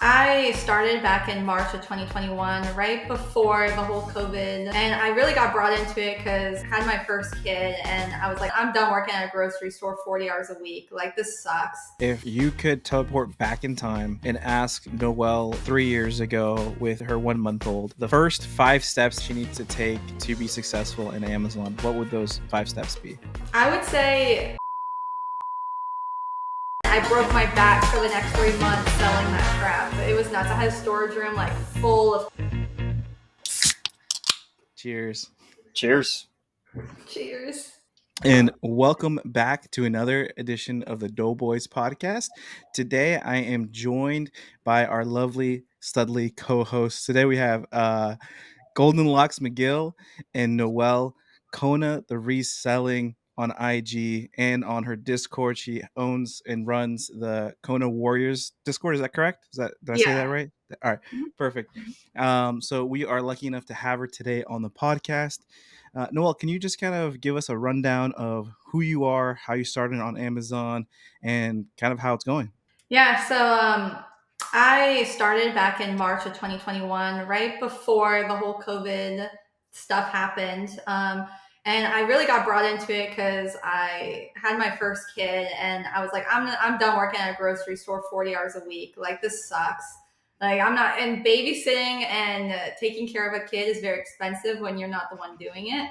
I started back in March of 2021, right before the whole COVID. And I really got brought into it because I had my first kid and I was like, I'm done working at a grocery store 40 hours a week. Like, this sucks. If you could teleport back in time and ask Noel 3 years ago with her 1 month old, the first 5 steps she needs to take to be successful in Amazon, what would those 5 steps be? I would say I broke my back for the next 3 months selling that crap. It was nuts. I had a storage room like full of. Cheers. Cheers. Cheers. And welcome back to another edition of the Doughboys podcast. Today I am joined by our lovely Studley co-hosts. Today we have Golden Locks McGill and Noel Kona, the Reselling on IG and on her Discord. She owns and runs the Kona Warriors Discord. Is that correct? Did I say that right? All right, perfect. So we are lucky enough to have her today on the podcast. Noel, can you just kind of give us a rundown of who you are, how you started on Amazon, and kind of how it's going? Yeah, so I started back in March of 2021, right before the whole COVID stuff happened. And I really got brought into it because I had my first kid and I was like, I'm done working at a grocery store 40 hours a week. Like, this sucks. Like, I'm not, and babysitting and taking care of a kid is very expensive when you're not the one doing it.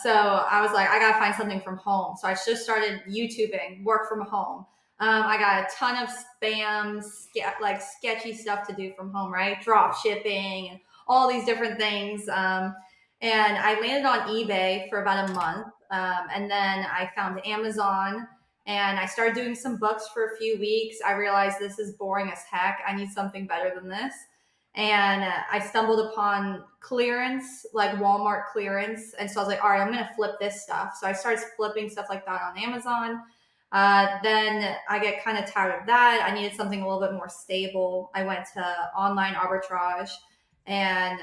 So I was like, I gotta find something from home. So I just started YouTubing, work from home. I got a ton of spam, like sketchy stuff to do from home, right? Drop shipping and all these different things. And I landed on eBay for about a month. And then I found Amazon and I started doing some books for a few weeks. I realized this is boring as heck. I need something better than this. And I stumbled upon clearance, like Walmart clearance. And so I was like, all right, I'm going to flip this stuff. So I started flipping stuff like that on Amazon. Then I get kind of tired of that. I needed something a little bit more stable. I went to online arbitrage, and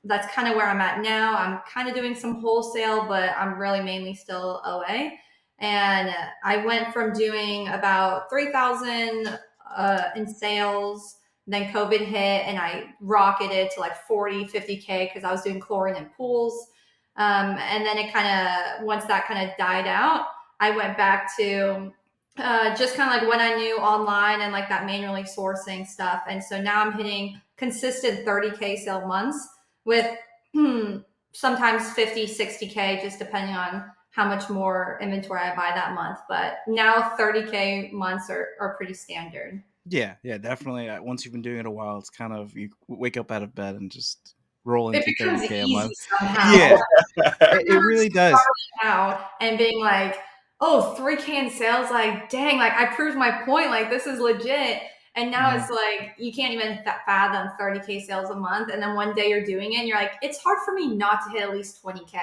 that's kind of where I'm at now. I'm kind of doing some wholesale, but I'm really mainly still OA. And I went from doing about 3,000 in sales. Then COVID hit and I rocketed to like 40, 50K because I was doing chlorine and pools. And then it kind of, once that kind of died out, I went back to just kind of like what I knew online and like that manually sourcing stuff. And so now I'm hitting consistent 30K sale months with sometimes 50, 60K, just depending on how much more inventory I buy that month. But now 30K months are pretty standard. Yeah, definitely. Once you've been doing it a while, it's kind of, you wake up out of bed and just roll into It becomes 30K a easy month. somehow. Yeah, it really does. Out and being like, oh, 3K in sales, like, dang, like I proved my point, like this is legit. And now it's like you can't even fathom 30K sales a month. And then one day you're doing it and you're like, it's hard for me not to hit at least 20K.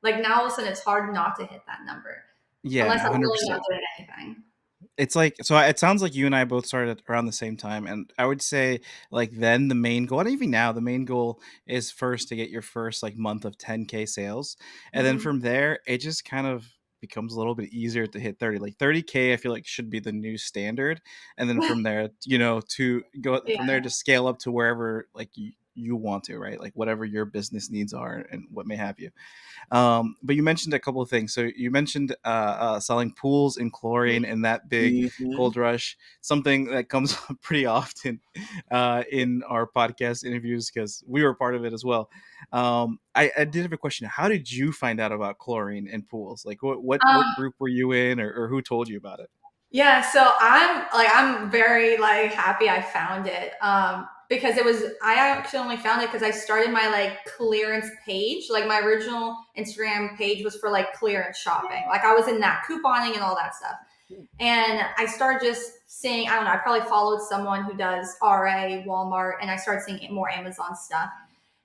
Like, now all of a sudden it's hard not to hit that number. Yeah, unless I'm 100%. really not doing anything. It's like, so it sounds like you and I both started around the same time, and I would say like then the main goal, and even now the main goal is first to get your first like month of 10K sales, and then from there it just kind of becomes a little bit easier to hit 30. Like 30K I feel like should be the new standard, and then from there, to go from there to scale up to wherever like you want to, right? Like whatever your business needs are and what may have you. But you mentioned a couple of things. So you mentioned selling pools and chlorine and that big gold rush, something that comes up pretty often in our podcast interviews because we were part of it as well. I did have a question. How did you find out about chlorine and pools? Like what group were you in, or who told you about it? Yeah, so I'm very like happy I found it. Because I actually only found it because I started my like clearance page. Like, my original Instagram page was for like clearance shopping. Like, I was in that couponing and all that stuff. And I started just seeing, I don't know, I probably followed someone who does RA, Walmart, and I started seeing more Amazon stuff.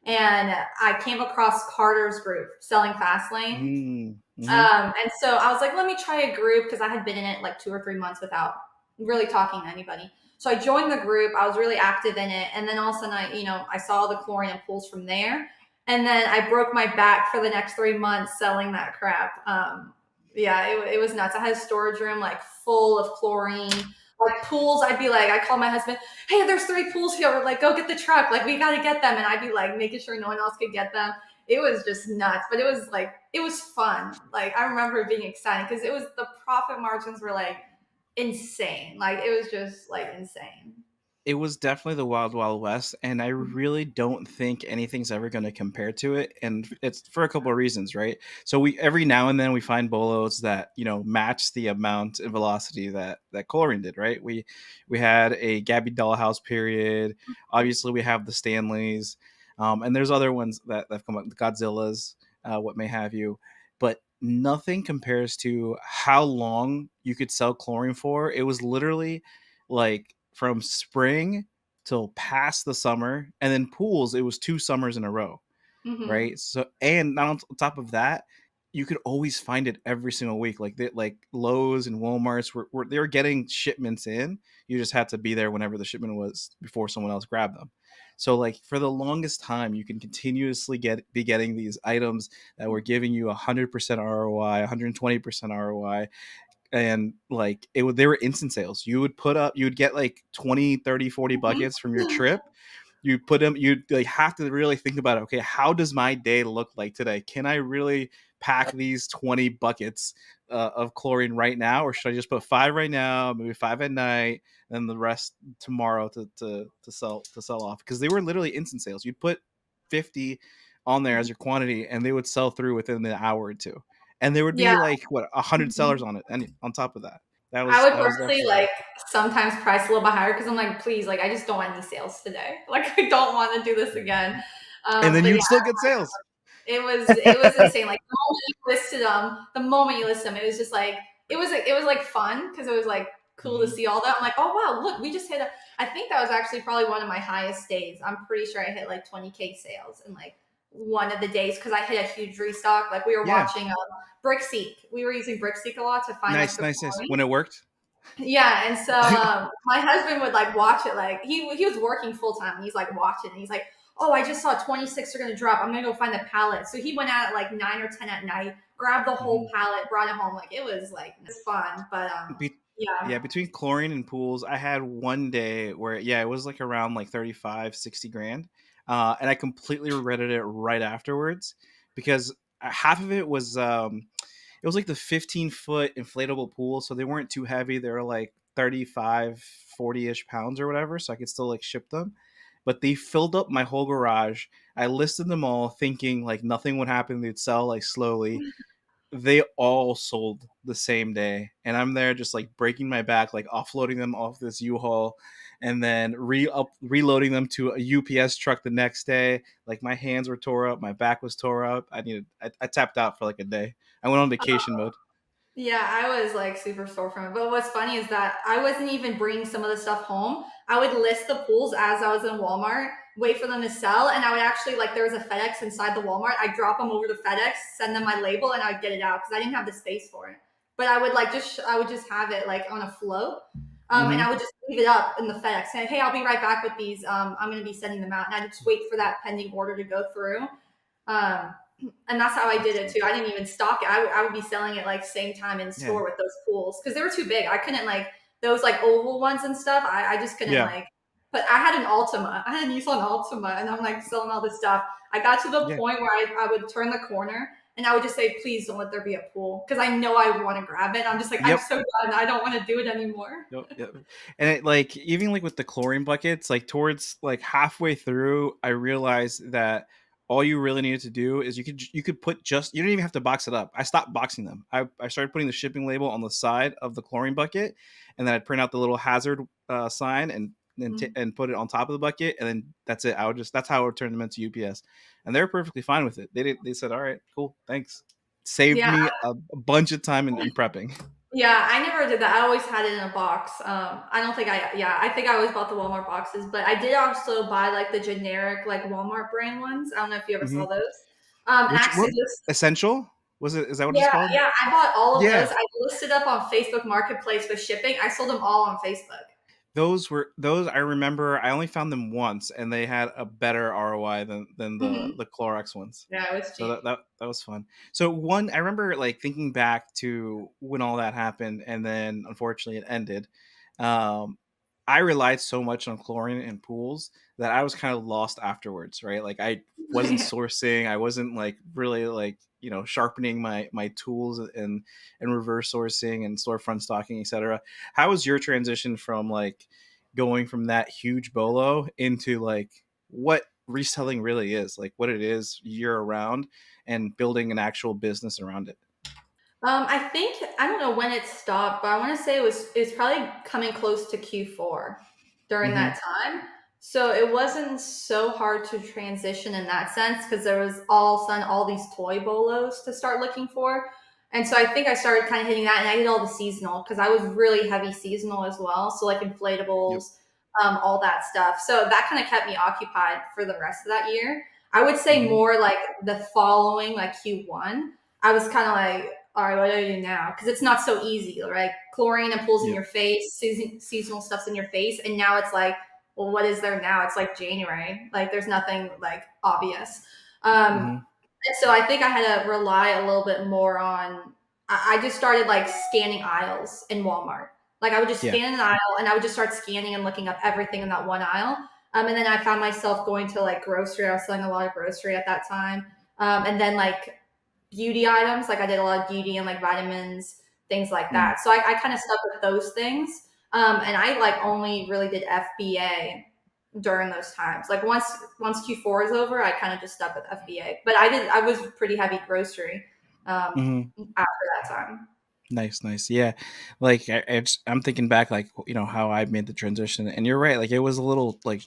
And I came across Carter's group, Selling Fastlane. And so I was like, let me try a group because I had been in it like 2 or 3 months without really talking to anybody. So I joined the group. I was really active in it. And then all of a sudden I saw the chlorine and pools from there. And then I broke my back for the next 3 months selling that crap. It was nuts. I had a storage room like full of chlorine, like pools, I'd be like, I call my husband, hey, there's 3 pools here. We're like, go get the truck. Like, we got to get them. And I'd be like making sure no one else could get them. It was just nuts, but it was like, it was fun. Like, I remember being excited because it was the profit margins were like insane. Like, it was just like insane. It was definitely the wild wild west, and I really don't think anything's ever going to compare to it, and it's for a couple of reasons, right? So we every now and then we find bolos that match the amount and velocity that Chlorine did, right? We had a Gabby Dollhouse period. Obviously we have the Stanleys, and there's other ones that have come up, the Godzillas, what may have you, but nothing compares to how long you could sell Chlorine for. It was literally like from spring till past the summer, and then pools, it was 2 summers in a row, Mm-hmm. right? So, and not on top of that, you could always find it every single week. Like Lowe's and Walmart's were they were getting shipments in. You just had to be there whenever the shipment was before someone else grabbed them. So like for the longest time, you can continuously be getting these items that were giving you 100% ROI, 120% ROI, and like they were instant sales. You would get like 20, 30, 40 buckets from your trip. You put them, you like have to really think about it. Okay, how does my day look like today? Can I really pack these 20 buckets of Chlorine right now, or should I just put 5 right now, maybe 5 at night, and the rest tomorrow to sell off? Because they were literally instant sales. You'd put 50 on there as your quantity, and they would sell through within an hour or two, and there would Yeah. be like what 100 sellers Mhm. on it, and on top of that, that I was would that was purposely definitely. like sometimes price a little bit higher because I'm like, please, like I just don't want any sales today. Like I don't want to do this again. And then But yeah, you'd still get sales. it was insane. Like the moment you listed them, it was just like it was like fun because it was like cool to Mhm. see all that. I'm like, oh wow, look, we just hit a. I think that was actually probably one of my highest days. I'm pretty sure I hit like 20K sales in like one of the days because I hit a huge restock. Like we were Yeah, watching Brickseek. We were using Brickseek a lot to find like nice, the nice, nice. chlorine. When it worked. Yeah, and so my husband would like watch it. Like he was working full time. He's like watching. And he's like, "Oh, I just saw 26 are gonna drop. I'm gonna go find the pallet." So he went out at like 9 or 10 at night, grabbed the whole Mhm. pallet, brought it home. Like it was like it's fun, but Be- yeah. yeah, between Chlorine and pools, I had one day where yeah, it was like around like 35, 60 grand, and I completely regretted it right afterwards because half of it was like the 15-foot inflatable pool, so they weren't too heavy. They were like 35, 40-ish pounds or whatever, so I could still like ship them. But they filled up my whole garage. I listed them all thinking like nothing would happen. They'd sell like slowly. They all sold the same day, and I'm there just like breaking my back, like offloading them off this U-Haul, and then reloading them to a UPS truck the next day. Like my hands were tore up, my back was tore up. I tapped out for like a day. I went on vacation mode. Yeah, I was like super sore from it. But what's funny is that I wasn't even bringing some of the stuff home. I would list the pools as I was in Walmart, wait for them to sell, and I would actually like there was a FedEx inside the Walmart. I'd drop them over to FedEx, send them my label, and I'd get it out because I didn't have the space for it. But I would like just I would just have it like on a float, and Hmm. I would just leave it up in the FedEx saying, "Hey, I'll be right back with these. I'm going to be sending them out," and I'd just wait for that pending order to go through. Um, and that's how I did it too. I didn't even stock it. I would be selling it like same time in Yeah, store with those pools because they were too big. I couldn't like those like oval ones and stuff. I just couldn't yeah, like. But I had an Altima. I had a Nissan Altima, and I'm like selling all this stuff. I got to the yeah. point where I would turn the corner and I would just say, "Please don't let there be a pool," because I know I want to grab it. I'm just like, I'm Yep. so done. I don't want to do it anymore. Yep, yep. And it like even like with the Chlorine buckets, like towards like halfway through, I realized that all you really needed to do is you could put just you don't even have to box it up. I stopped boxing them. I started putting the shipping label on the side of the Chlorine bucket, and then I'd print out the little hazard sign Mhm. and put it on top of the bucket, and then that's it. That's how I would turn them into UPS, and they're perfectly fine with it. They said, "All right, cool, thanks." Saved Yeah, me a bunch of time in prepping. yeah, I never did that. I always had it in a box. I don't think yeah, I think I always bought the Walmart boxes, but I did also buy like the generic like Walmart brand ones. I don't know if you ever saw those. Which what Exodus. essential was it? Is that what it's Yeah, called? yeah, I bought all of Yeah, those. I listed up on Facebook Marketplace with shipping. I sold them all on Facebook. those I remember. I only found them once, and they had a better ROI than the Hmm. the Clorox ones. Yeah, it was So cheap. that was fun. So one, I remember like thinking back to when all that happened, and then unfortunately it ended. um, I relied so much on chlorine and pools that I was kind of lost afterwards, right? Like I wasn't sourcing, I wasn't like really like, sharpening my tools and reverse sourcing and storefront stocking, etc. How was your transition from like going from that huge bolo into like what reselling really is, like what it is year around, and building an actual business around it? I think I don't know when it stopped, but I want to say it was probably coming close to Q4 during Mm-hmm. that time. So it wasn't so hard to transition in that sense because there was all of a sudden all these toy bolos to start looking for. And so I think I started kind of hitting that, and I did all the seasonal because I was really heavy seasonal as well. So like Yep. inflatables, all that stuff. So that kind of kept me occupied for the rest of that year. I would say Mm-hmm. more like the following, like Q1. I was kind of like, all right, what do I do now? Because it's not so easy, right? Chlorine and pulls in Yep. your face, seasonal stuff's in your face, and now it's like, well, what is there now? It's like January. Like there's nothing like obvious. Um, Mm-hmm. and so I think I had to rely a little bit more on. I just started like scanning aisles in Walmart. Like I would just Yeah. scan an aisle, and I would just start scanning and looking up everything in that one aisle. And then I found myself going to like grocery. I was selling a lot of grocery at that time. And then like beauty items. Like I did a lot of beauty and like vitamins, things like Mm. that. So I kind of stuck with those things. And I like only really did FBA during those times. Like once Q4 is over, I kind of just stuck with FBA. But I was pretty heavy grocery Mm-hmm. after that time. Nice, nice. Yeah. Like I'm thinking back, like, how I made the transition, and you're right. Like it was a little like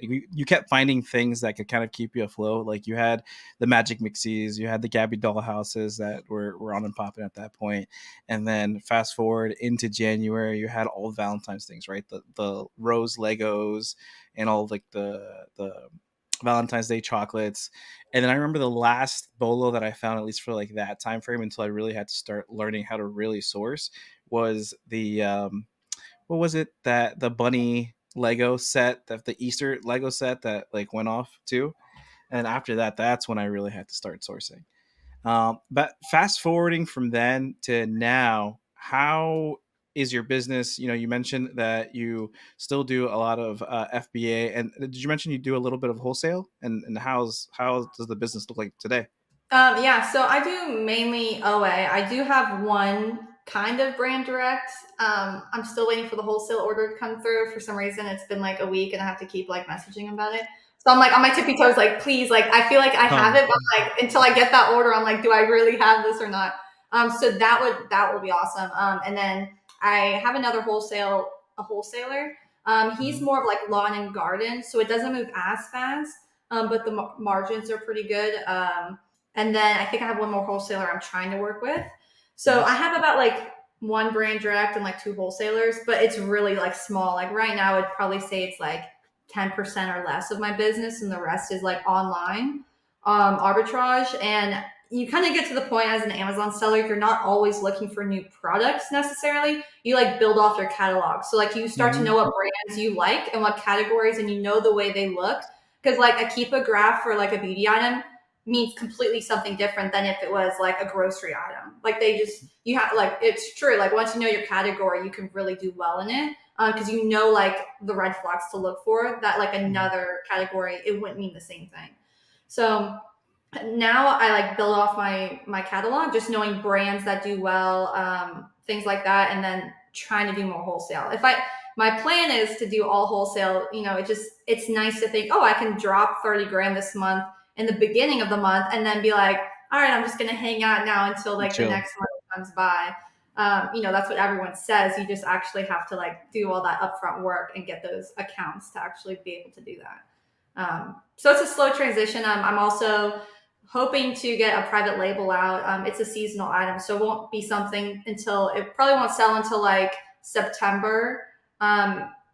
you kept finding things that could kind of keep you afloat. Like you had the Magic Mixies, you had the Gabby doll houses that were on and popping at that point. And then fast forward into January, you had all Valentine's things, right? The rose Legos and all like the Valentine's Day chocolates. And then I remember the last bolo that I found, at least for like that time frame, until I really had to start learning how to really source, was the what was it, that the bunny Lego set, that the Easter Lego set that like went off too. And after that, that's when I really had to start sourcing. But fast forwarding from then to now, how is your business? You mentioned that you still do a lot of FBA, and did you mention you do a little bit of wholesale? And how does the business look like today? Yeah, so I do mainly OA. I do have one kind of brand direct. I'm still waiting for the wholesale order to come through. For some reason, it's been like a week, and I have to keep like messaging about it. So I'm like on my tippy toes, like please, like I feel like I have Um, it, but like until I get that order, I'm like, do I really have this or not? So that would be awesome. And then I have another a wholesaler. He's mhm, more of like lawn and garden, so it doesn't move as fast, but the margins are pretty good. And then I think I have one more wholesaler I'm trying to work with. So I nice. have about like one brand direct and like two wholesalers, but it's really like small. Like right now, I'd probably say it's like 10% or less of my business, and the rest is like online arbitrage. And you kind of get to the point as an Amazon seller, you're not always looking for new products necessarily. You like build off your catalog. So like you start to Hmm. know what brands you like and what categories, and you know the way they look. Because like I keep a graph for like a beauty item means completely something different than if it was like a grocery item. Like they just you have like it's true. Like once you know your category, you can really do well in it because you know like the red flags to look for. That like Hmm. another category, it wouldn't mean the same thing. So now I like build off my catalog, just knowing brands that do well, things like that, and then trying to do more wholesale. If I My plan is to do all wholesale, it's nice to think, oh, I can drop 30 grand this month in the beginning of the month, and then be like, all right, I'm just gonna hang out now until like the Chill. next month comes by. That's what everyone says. You just actually have to like do all that upfront work and get those accounts to actually be able to do that. So it's a slow transition. I'm also hoping to get a private label out. It's a seasonal item, so it won't be something until it probably won't sell until like September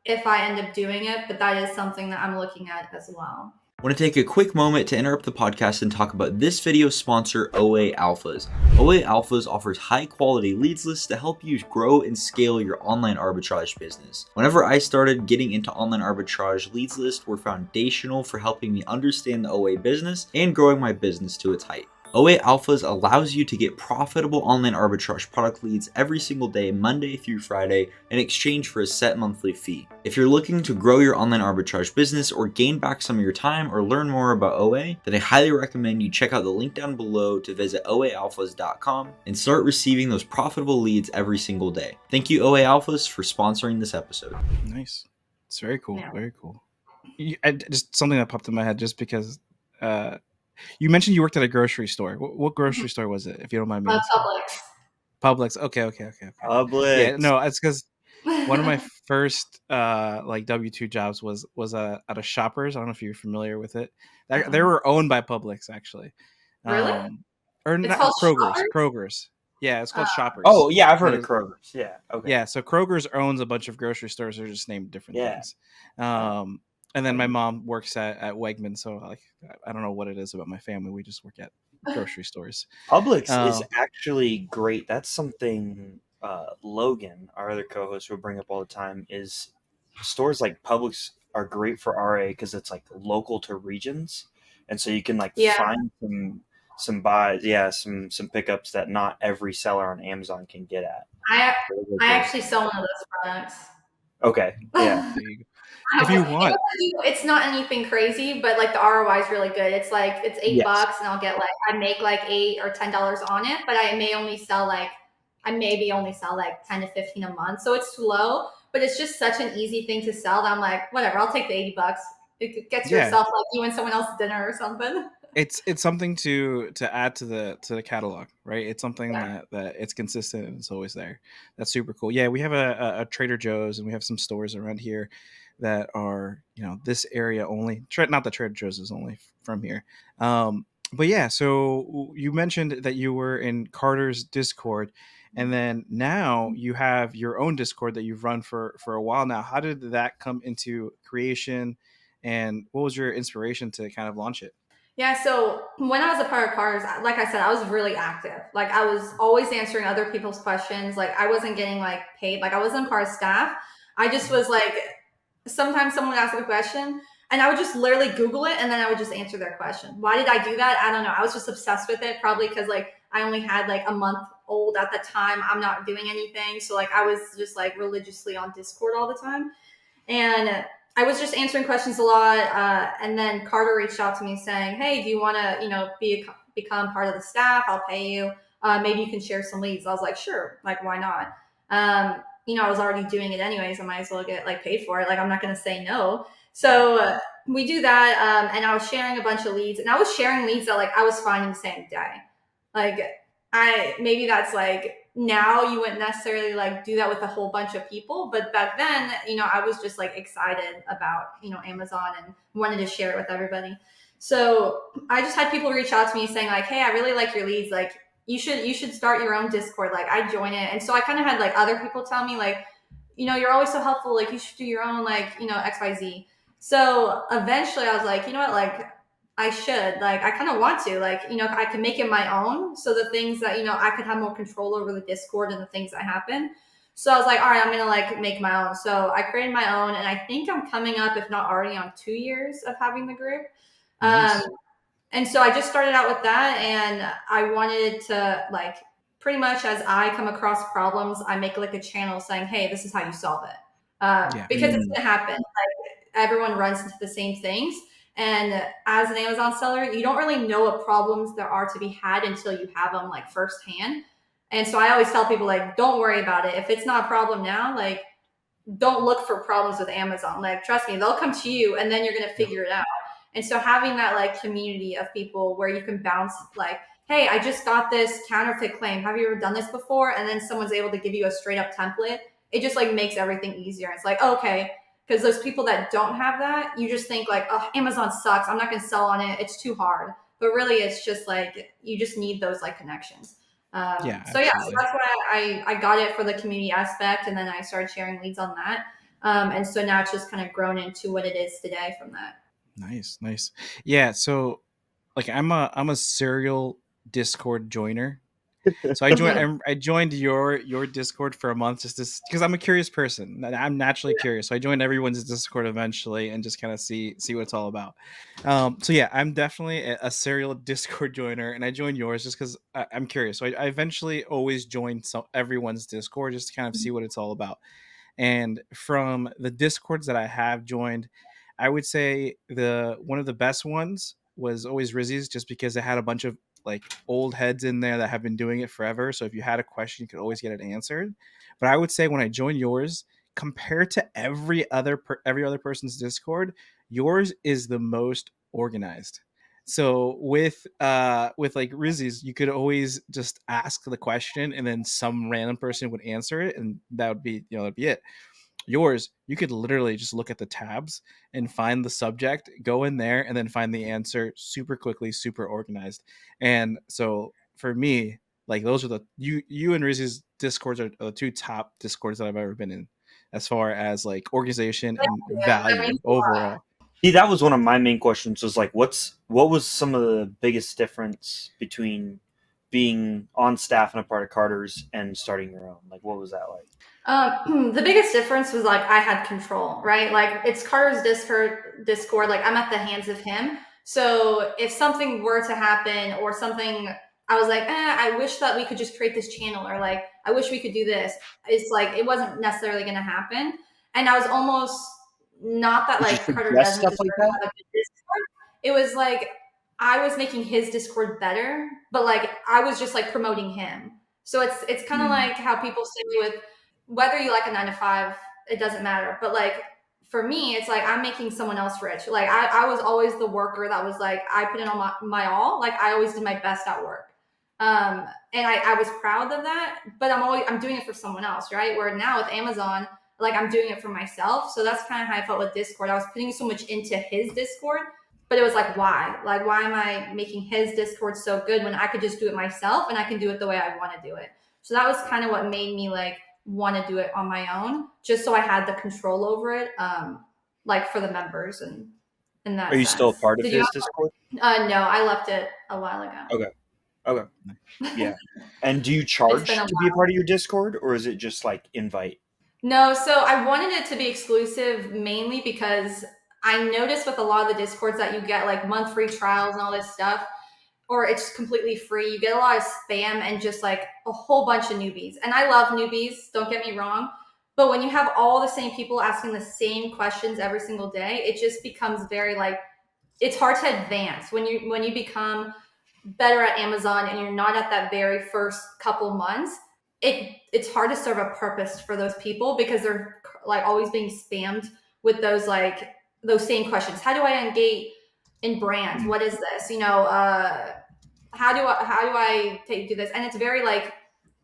if I end up doing it. But that is something that I'm looking at as well. I want to take a quick moment to interrupt the podcast and talk about this video's sponsor, OA Alphas. OA Alphas offers high quality leads lists to help you grow and scale your online arbitrage business. Whenever I started getting into online arbitrage, leads lists were foundational for helping me understand the OA business and growing my business to its height. OA Alphas allows you to get profitable online arbitrage product leads every single day, Monday through Friday, in exchange for a set monthly fee. If you're looking to grow your online arbitrage business or gain back some of your time or learn more about OA, then I highly recommend you check out the link down below to visit oaalphas.com and start receiving those profitable leads every single day. Thank you, OA Alphas, for sponsoring this episode. Nice. It's very cool. Yeah. Very cool. Just something that popped in my head just because you mentioned you worked at a grocery store. What grocery store was it, if you don't mind me asking? Publix. Publix. Okay. Publix. Yeah, no, it's because one of my first like W-2 jobs was at a Shoppers. I don't know if you're familiar with it. They were owned by Publix, actually. Really? Or It's not called Kroger's. Shoppers? Kroger's. Yeah, it's called Shoppers. Oh yeah, I've heard But of Kroger's. Yeah. Okay. yeah, so Kroger's owns a bunch of grocery stores. They're just named different Yeah. things. And then my mom works at Wegmans, so like I don't know what it is about my family. We just work at grocery stores. Publix is Oh. actually great. That's something Logan, our other co-host, will bring up all the time. Is stores like Publix are great for RA because it's like local to regions, and so you can like Yeah. find some buys, some pickups that not every seller on Amazon can get at. I actually sell one of those products. Okay. Yeah. There you go. If you want. It's not anything crazy, but like the ROI is really good. It's like it's $8 Yes. and I'll get like I make like $8 or $10 on it, but I maybe only sell like 10 to 15 a month. So it's slow, but it's just such an easy thing to sell that I'm like, whatever, I'll take the $80. It gets Yeah. yourself like you and someone else dinner or something. It's something to add to the catalog, right? It's something Yeah. that it's consistent and it's always there. That's super cool. Yeah, we have a Trader Joe's and we have some stores around here that are, this area only. Not that Trader Joe's is only from here. But yeah, so you mentioned that you were in Carter's Discord, and then now you have your own Discord that you've run for a while now. How did that come into creation, and what was your inspiration to kind of launch it? Yeah, so when I was a part of Cars, like I said, I was really active. Like I was always answering other people's questions. Like I wasn't getting like paid. Like I wasn't part of staff. I just was like, sometimes someone would ask a question and I would just literally Google it and then I would just answer their question. Why did I do that? I don't know. I was just obsessed with it, probably because like I only had like a month old at the time. I'm not doing anything. So like I was just like religiously on Discord all the time. And I was just answering questions a lot. And then Carter reached out to me saying, hey, do you want to, become part of the staff? I'll pay you. Maybe you can share some leads. I was like, sure. Like, why not? I was already doing it anyways. I might as well get like paid for it. Like, I'm not going to say no. So we do that. And I was sharing a bunch of leads, and I was sharing leads that like I was finding the same day. Like maybe that's like, now you wouldn't necessarily like do that with a whole bunch of people, but back then, I was just like excited about, Amazon and wanted to share it with everybody. So I just had people reach out to me saying like, hey, I really like your leads. Like you should start your own Discord. Like I join it. And so I kind of had like other people tell me like, you're always so helpful. Like you should do your own, like, XYZ. So eventually I was like, you know what, like I should, like, I kind of want to, like, I can make it my own. So the things that, I could have more control over the Discord and the things that happen. So I was like, all right, I'm going to like make my own. So I created my own, and I think I'm coming up, if not already, on 2 years of having the group. Nice. And so I just started out with that, and I wanted to like, pretty much as I come across problems, I make like a channel saying, hey, this is how you solve it. Because it's going to happen. Like everyone runs into the same things. And as an Amazon seller, you don't really know what problems there are to be had until you have them like firsthand. And so I always tell people like, don't worry about it. If it's not a problem now, like don't look for problems with Amazon. Like, trust me, they'll come to you and then you're going to figure it out. And so having that like community of people where you can bounce like, hey, I just got this counterfeit claim. Have you ever done this before? And then someone's able to give you a straight up template. It just like makes everything easier. It's like, okay. Because those people that don't have that, you just think like, oh, Amazon sucks. I'm not going to sell on it. It's too hard. But really, it's just like, you just need those like connections. So that's why I got it for the community aspect. And then I started sharing leads on that. And so now it's just kind of grown into what it is today from that. Nice. Yeah. So like I'm a serial Discord joiner. So I joined your Discord for a month just because I'm a curious person. I'm naturally curious. So I joined everyone's Discord eventually and just kind of see what it's all about. So yeah, I'm definitely a serial Discord joiner, and I joined yours just because I'm curious. So I eventually always join everyone's Discord just to kind of see what it's all about. And from the Discords that I have joined, I would say the one of the best ones was always Rizzy's, just because it had a bunch of like old heads in there that have been doing it forever. So if you had a question, you could always get it answered. But I would say when I joined yours, compared to every other person's Discord, yours is the most organized. So with like Rizzy's, you could always just ask the question and then some random person would answer it, and that would be that'd be it. Yours, you could literally just look at the tabs and find the subject, go in there, and then find the answer super quickly, super organized. And so for me, like those are you and Rizzy's Discords are the two top Discords that I've ever been in, as far as like organization and Yeah, that value means a lot. overall. See, that was one of my main questions. Was like, what was some of the biggest difference between being on staff and a part of Carter's and starting your own? Like, what was that like? The biggest difference was like I had control, right? Like it's Carter's Discord. Like I'm at the hands of him. So if something were to happen or something, I was like, I wish that we could just create this channel, or like I wish we could do this. It's like it wasn't necessarily going to happen, and I was almost not that Did you like Carter suggest doesn't stuff like deserve to that? have a good Discord. It was like I was making his Discord better, but like I was just like promoting him. So it's kind of like how people say with whether you like a 9 to 5, it doesn't matter. But like for me, it's like I'm making someone else rich. Like I was always the worker that was like I put in on my all. Like I always did my best at work. And I was proud of that, but I'm doing it for someone else, right? Where now with Amazon, like I'm doing it for myself. So that's kind of how I felt with Discord. I was putting so much into his Discord, but it was like, why? Like, why am I making his Discord so good when I could just do it myself and I can do it the way I want to do it? So that was kind of what made me like want to do it on my own, just so I had the control over it, like for the members and in that Are you still a sense. part of Did you? his Discord? No, I left it a while ago. Okay. Okay. Yeah. And do you It's charge been a to be a part of your Discord, or is it just like invite? No, so I wanted it to be exclusive mainly because I noticed with a lot of the Discords that you get like month free trials and all this stuff, or it's completely free. You get a lot of spam and just like a whole bunch of newbies. And I love newbies, don't get me wrong. But when you have all the same people asking the same questions every single day, it just becomes very like it's hard to advance when you become better at Amazon and you're not at that very first couple months. It's hard to serve a purpose for those people because they're like always being spammed with those same questions. How do I engage in brands? What is this? How do I do this? And it's very like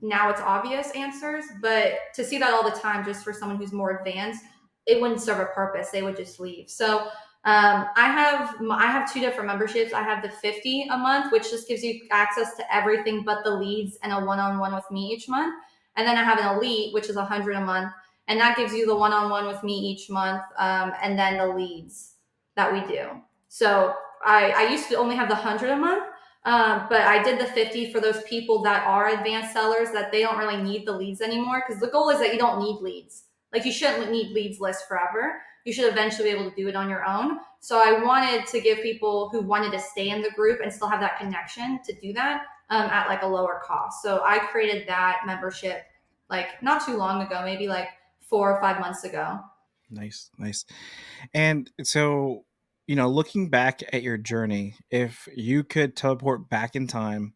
now it's obvious answers, but to see that all the time just for someone who's more advanced, it wouldn't serve a purpose. They would just leave. So I have two different memberships. I have the 50 a month, which just gives you access to everything but the leads and a one-on-one with me each month. And then I have an elite, which is 100 a month, and that gives you the one-on-one with me each month, and then the leads that we do. So I used to only have the 100 a month, but I did the 50 for those people that are advanced sellers that they don't really need the leads anymore, because the goal is that you don't need leads. Like you shouldn't need leads lists forever. You should eventually be able to do it on your own. So I wanted to give people who wanted to stay in the group and still have that connection to do that at like a lower cost. So I created that membership like not too long ago, maybe like 4 or 5 months ago. Nice. And so, looking back at your journey, if you could teleport back in time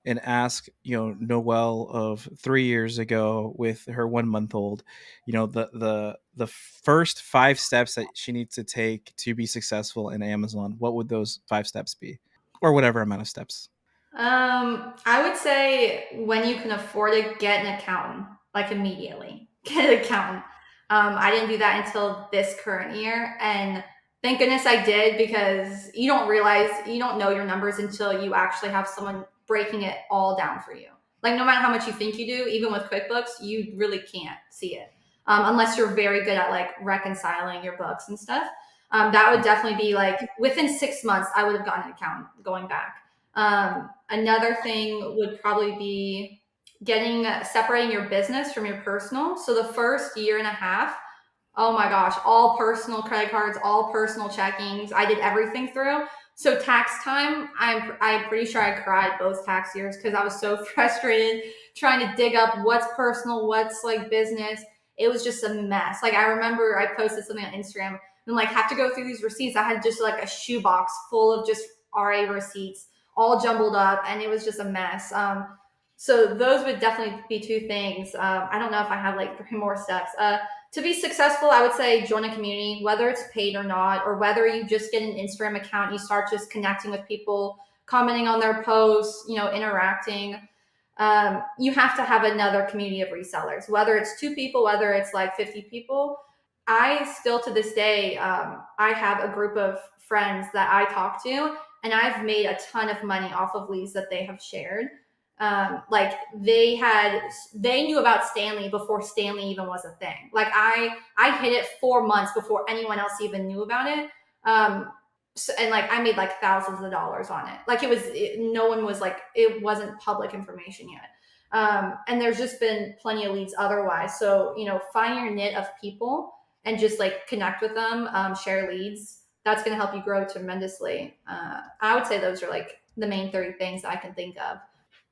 and ask, Noel of 3 years ago with her 1 month old, the first 5 steps that she needs to take to be successful in Amazon, what would those 5 steps be? Or whatever amount of steps. I would say when you can afford to get an accountant, like immediately, get an accountant. I didn't do that until this current year, and thank goodness I did, because you don't know your numbers until you actually have someone breaking it all down for you. Like no matter how much you think you do, even with QuickBooks, you really can't see it unless you're very good at like reconciling your books and stuff. That would definitely be like within 6 months, I would have gotten an accountant going back. Another thing would probably be separating your business from your personal. So the first year and a half, oh my gosh, all personal credit cards, all personal checkings. I did everything through. So tax time, I'm pretty sure I cried both tax years because I was so frustrated trying to dig up what's personal, what's like business. It was just a mess. Like I remember I posted something on Instagram and like have to go through these receipts. I had just like a shoebox full of just RA receipts all jumbled up, and it was just a mess. So those would definitely be two things. I don't know if I have like 3 more steps. To be successful, I would say join a community, whether it's paid or not, or whether you just get an Instagram account and you start just connecting with people, commenting on their posts, interacting. You have to have another community of resellers, whether it's 2 people, whether it's like 50 people. I still to this day, I have a group of friends that I talk to, and I've made a ton of money off of leads that they have shared. Like they knew about Stanley before Stanley even was a thing. Like I hit it 4 months before anyone else even knew about it. And like I made like thousands of dollars on it. Like no one was like, it wasn't public information yet. And there's just been plenty of leads otherwise. So, find your knit of people and just like connect with them, share leads. That's going to help you grow tremendously. I would say those are like the main 3 things I can think of.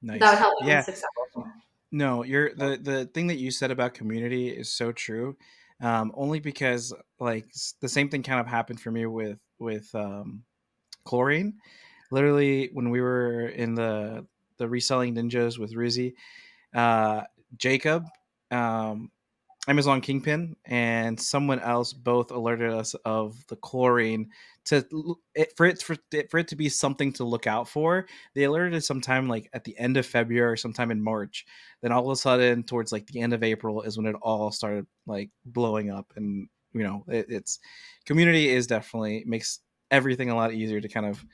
Nice. That would help you Yeah. be successful. No, the thing that you said about community is so true. Only because like the same thing kind of happened for me with Chlorine. Literally, when we were in the reselling ninjas with Rizzy, Jacob, Amazon Kingpin, and someone else both alerted us of the Chlorine for it to be something to look out for. They alerted us sometime like at the end of February or sometime in March. Then all of a sudden, towards like the end of April, is when it all started like blowing up. And it's community is definitely makes everything a lot easier to kind of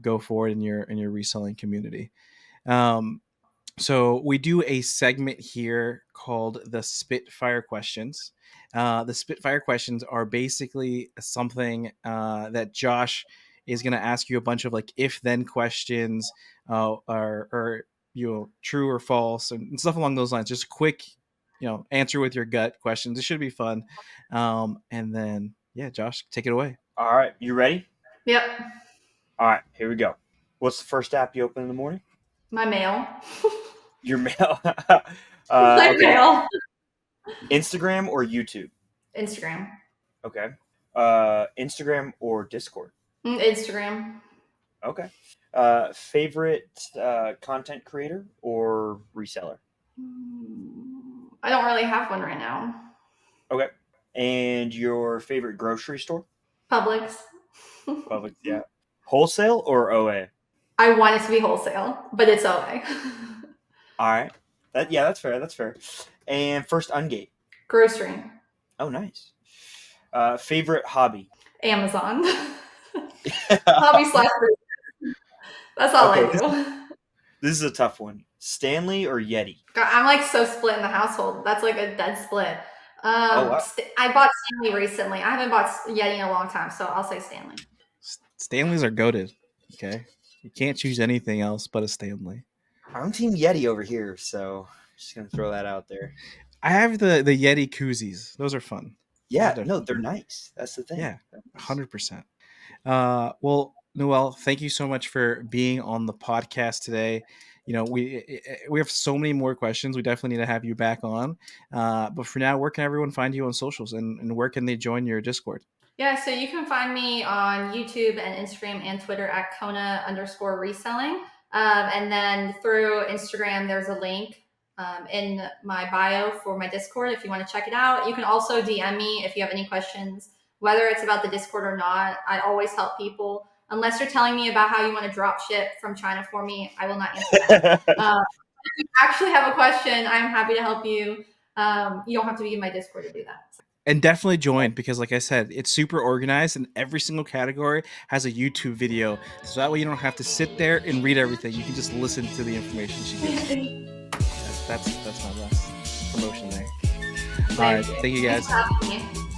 go forward in your reselling community. So we do a segment here called the Spitfire Questions. The Spitfire Questions are basically something that Josh is going to ask you a bunch of like if-then questions, or true or false and stuff along those lines. Just quick, answer with your gut questions. It should be fun. And then, yeah, Josh, take it away. All right, you ready? Yep. All right, here we go. What's the first app you open in the morning? My mail. Your mail. My mail. Instagram or YouTube? Instagram. Okay. Instagram or Discord? Instagram. Okay. Favorite content creator or reseller? I don't really have one right now. Okay. And your favorite grocery store? Publix. Publix, yeah. Wholesale or OA? I want it to be wholesale, but it's OA. All right. That's fair. That's fair. And first ungate? Grocery. Oh, nice. Favorite hobby? Amazon. Hobby / That's all I do. This is a tough one. Stanley or Yeti? God, I'm like so split in the household. That's like a dead split. Wow. I bought Stanley recently. I haven't bought Yeti in a long time, so I'll say Stanley. Stanleys are goated. Okay, you can't choose anything else but a Stanley. I'm Team Yeti over here, so just gonna throw that out there. I have the Yeti koozies. Those are fun. Yeah, they're nice. That's the thing. Yeah, 100%. Well, Noel, thank you so much for being on the podcast today. We have so many more questions. We definitely need to have you back on. But for now, where can everyone find you on socials, and where can they join your Discord? Yeah, so you can find me on YouTube and Instagram and Twitter at Kona_reselling. And then through Instagram, there's a link in my bio for my Discord if you want to check it out. You can also DM me if you have any questions, whether it's about the Discord or not. I always help people. Unless you're telling me about how you want to drop ship from China for me, I will not answer that. If you actually have a question, I'm happy to help you. You don't have to be in my Discord to do that. And definitely join, because like I said, it's super organized and every single category has a YouTube video. So that way you don't have to sit there and read everything. You can just listen to the information she gives. That's my last promotion there. All right. Thank you guys. Thanks for having me.